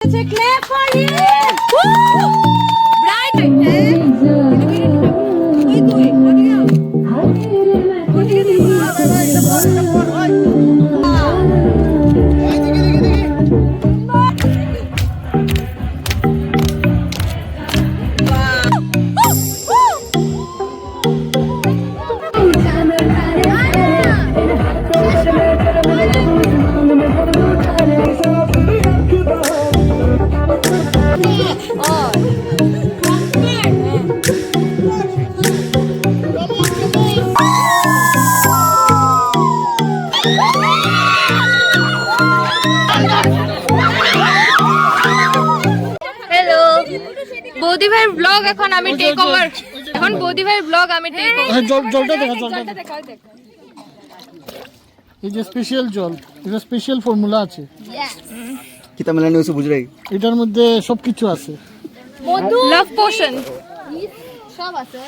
It's a clap for him! Woo! Bright! বৌদি ভাইয়ের blog এখন আমি টেক ওভার এখন বৌদি ভাইয়ের ব্লগ আমি টেক ওভার জলটা দেখা এই যে স্পেশাল জল এটা স্পেশাল ফর্মুলা আছে কিতা মেলানি হইছে বুঝ রাই এটার মধ্যে সবকিছু আছে মধু লাভ পোশন সব আছে।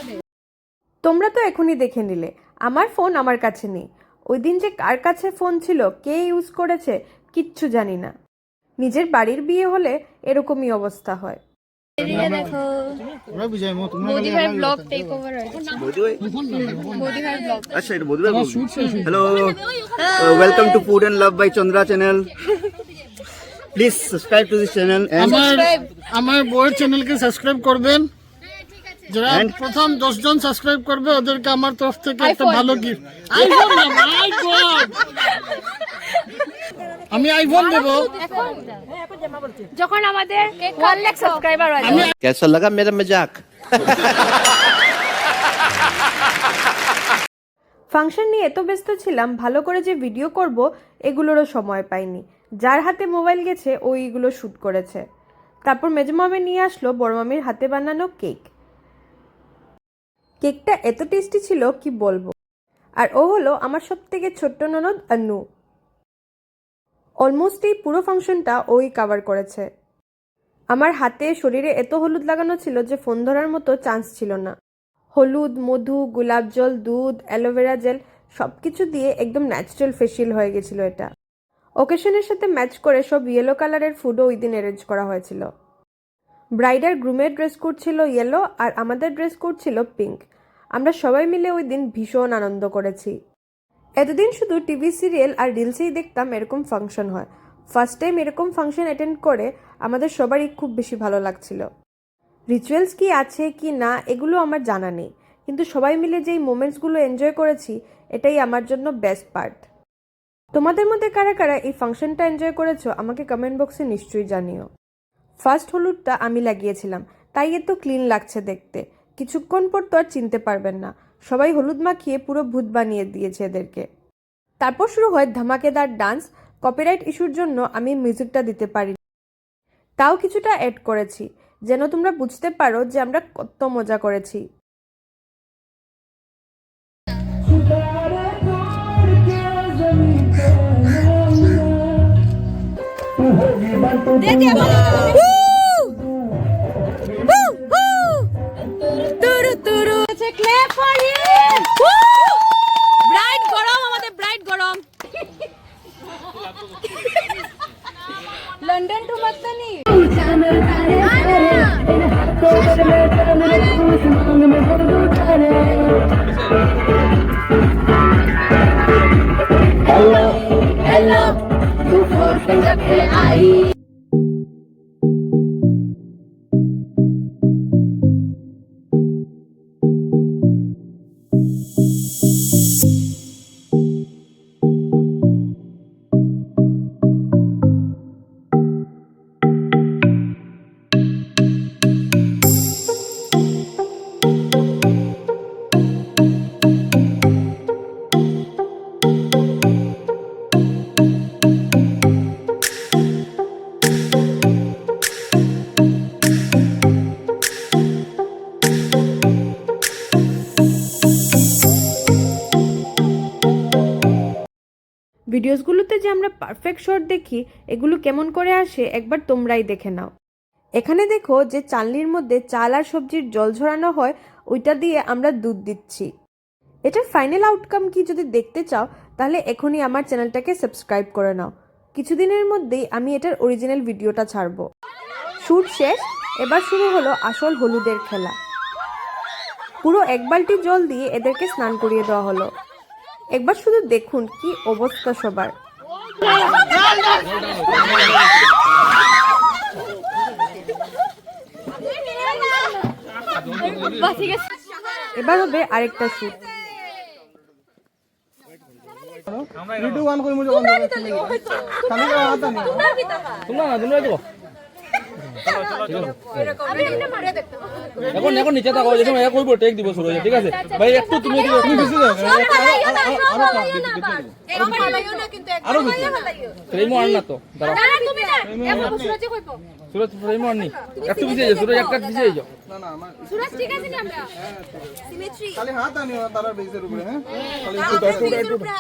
তোমরা তো এখনই দেখে নিলে আমার ফোন আমার কাছে নেই। ওই দিন যে কার কাছে ফোন ছিল, কে ইউজ করেছে কিচ্ছু জানি না। নিজের বাড়ির বিয়ে হলে এরকমই অবস্থা হয়। দেখো ওরা বুঝাইমো তোমরা বৌদি ভাইয়ের ব্লগ টেক ওভার হয়েছে বৌদি ভাই বৌদি ভাইয়ের ব্লগ আচ্ছা এটা বৌদি ভাই hello welcome to Food and Love by Chandra channel please subscribe to this channel and আমার বউয়ের চ্যানেলকে সাবস্ক্রাইব করবেন। যারা প্রথম 10 জন সাবস্ক্রাইব করবে ওদেরকে আমার তরফ থেকে একটা ভালো গিফট আইফোন না মাই গড আমি আইফোন দেব যখন আমাদের 1 লাখ সাবস্ক্রাইবার হয়। कैसा लगा मेरा मजाक ফাংশন নিয়ে এত ব্যস্ত ছিলাম, ভালো করে যে ভিডিও করব এগুলোরও সময় পাইনি। যার হাতে মোবাইল গেছে ওইগুলো শ্যুট করেছে। তারপর মেজো মামি নিয়ে আসলো বড় মামির হাতে বানানো কেক। কেকটা এত টেস্টি ছিল কি বলবো। আর ও হলো আমার সবথেকে ছোট্ট ননদ আন্নু। অলমোস্ট এই পুরো ফাংশনটা ওই কভার করেছে। আমার হাতে শরীরে এত হলুদ লাগানো ছিল যে ফোন ধরার মতো চান্স ছিল না। হলুদ, মধু, গোলাপ জল, দুধ, অ্যালোভেরা জেল সবকিছু দিয়ে একদম ন্যাচারাল ফেসিয়াল হয়ে গেছিল এটা। ওকেশনের সাথে ম্যাচ করে সব ইয়েলো কালারের ফুডও ওই দিন অ্যারেঞ্জ করা হয়েছিল। ব্রাইড আর গ্রুমের ড্রেস কোড ছিল ইয়েলো আর আমাদের ড্রেস কোড ছিল পিঙ্ক। আমরা সবাই মিলে ওই দিন ভীষণ আনন্দ করেছি। এতদিন শুধু টিভি সিরিয়াল আর রিলসেই দেখতাম এরকম ফাংশন হয়। ফার্স্ট টাইম এরকম ফাংশন অ্যাটেন্ড করে আমাদের সবারই খুব বেশি ভালো লাগছিল। রিচুয়ালস কি আছে কি না এগুলো আমার জানা নেই, কিন্তু সবাই মিলে যেই মোমেন্টসগুলো এনজয় করেছি এটাই আমার জন্য বেস্ট পার্ট। তোমাদের মধ্যে কারা কারা এই ফাংশনটা এনজয় করেছো আমাকে কমেন্ট বক্সে নিশ্চয়ই জানিও। ফার্স্ট হলুদটা আমি লাগিয়েছিলাম, তাই এত ক্লিন লাগছে দেখতে। কিছুক্ষণ পর তো আর চিনতে পারবেন না, সবাই হলুদ মাখিয়ে পুরো ভূত বানিয়ে দিয়েছে এদেরকে। তারপর শুরু হয় ধামাকেদার ডান্স। কপিরাইট ইস্যুর জন্য আমি মিউজিকটা দিতে পারি, তাও কিছুটা অ্যাড করেছি যেন তোমরা বুঝতে পারো যে আমরা কত মজা করেছি। It's a clap for him! Woo! Bright গরম আমাদের ব্রাইট গরম লন্ডন টু মস্তানি Hello, hello, tu forse già che hai. ভিডিওসগুলোতে যে আমরা পারফেক্ট শট দেখি এগুলো কেমন করে আসে একবার তোমরাই দেখে নাও। এখানে দেখো যে চালনির মধ্যে চাল আর সবজির জল ঝরানো হয়, ওইটা দিয়ে আমরা দুধ দিচ্ছি। এটার ফাইনাল আউটকাম কি যদি দেখতে চাও তাহলে এখনই আমার চ্যানেলটাকে সাবস্ক্রাইব করে নাও। কিছুদিনের মধ্যেই আমি এটার অরিজিনাল ভিডিওটা ছাড়বো। শ্যুট শেষ, এবার শুরু হলো আসল হলুদের খেলা। পুরো 1 বালতি জল দিয়ে এদেরকে স্নান করিয়ে দেওয়া হলো। একবার শুধু দেখুন কি অবস্থা সবার। এবার হবে আরেকটা শ্যুট। এখন এখন নিচে থাকো, যে সময় করবো টেক দিব শুরু হয়ে, ঠিক আছে ভাই? একটু তুমি বেশি দাও, আরো বেশি ফ্রেমও আন না তো, দাঁড়াও সুরজ ফ্রেমও আননি, একটু পিছিয়ে যাও সুরজ, একটা পিছিয়ে যাও। খালি হাত আনিও না তার বেজের উপরে, হ্যাঁ উপরে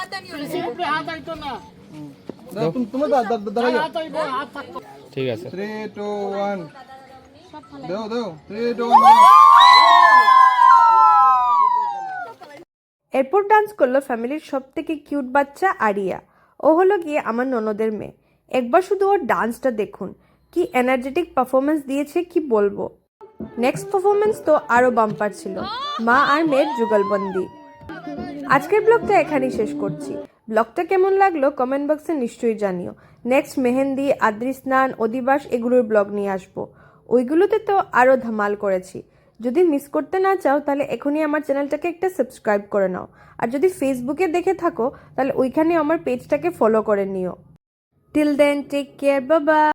হাত আইতো না, তুমি দাঁড়াও, হাত আইবো, হাত থাকতো। ঠিক আছে 3 2 1 দাও দাও 3 2 1। এরপর ডান্স করলো ফ্যামিলির সব থেকে কিউট বাচ্চা আরিয়া। ও হলো গিয়ে আমার ননদের মেয়ে। একবার শুধু ওর ডান্সটা দেখুন, কি এনার্জেটিক পারফরমেন্স দিয়েছে কি বলবো। নেক্সট পারফরমেন্স তো আরো বাম্পার ছিল, মা আর মেয়ের যুগলবন্দি। আজকের ব্লগটা এখানেই শেষ করছি। ব্লগটা কেমন লাগলো কমেন্ট বক্সে নিশ্চয়ই জানিও। নেক্সট মেহেন্দি, আদ্রি স্নান, অধিবাস এগুলোর ব্লগ নিয়ে আসবো। ওইগুলোতে তো আরও ধামাল করেছি। যদি মিস করতে না চাও তাহলে এখনই আমার চ্যানেলটাকে একটা সাবস্ক্রাইব করে নাও। আর যদি ফেসবুকে দেখে থাকো তাহলে ওইখানে আমার পেজটাকে ফলো করে নিও। Till then take care, bye by.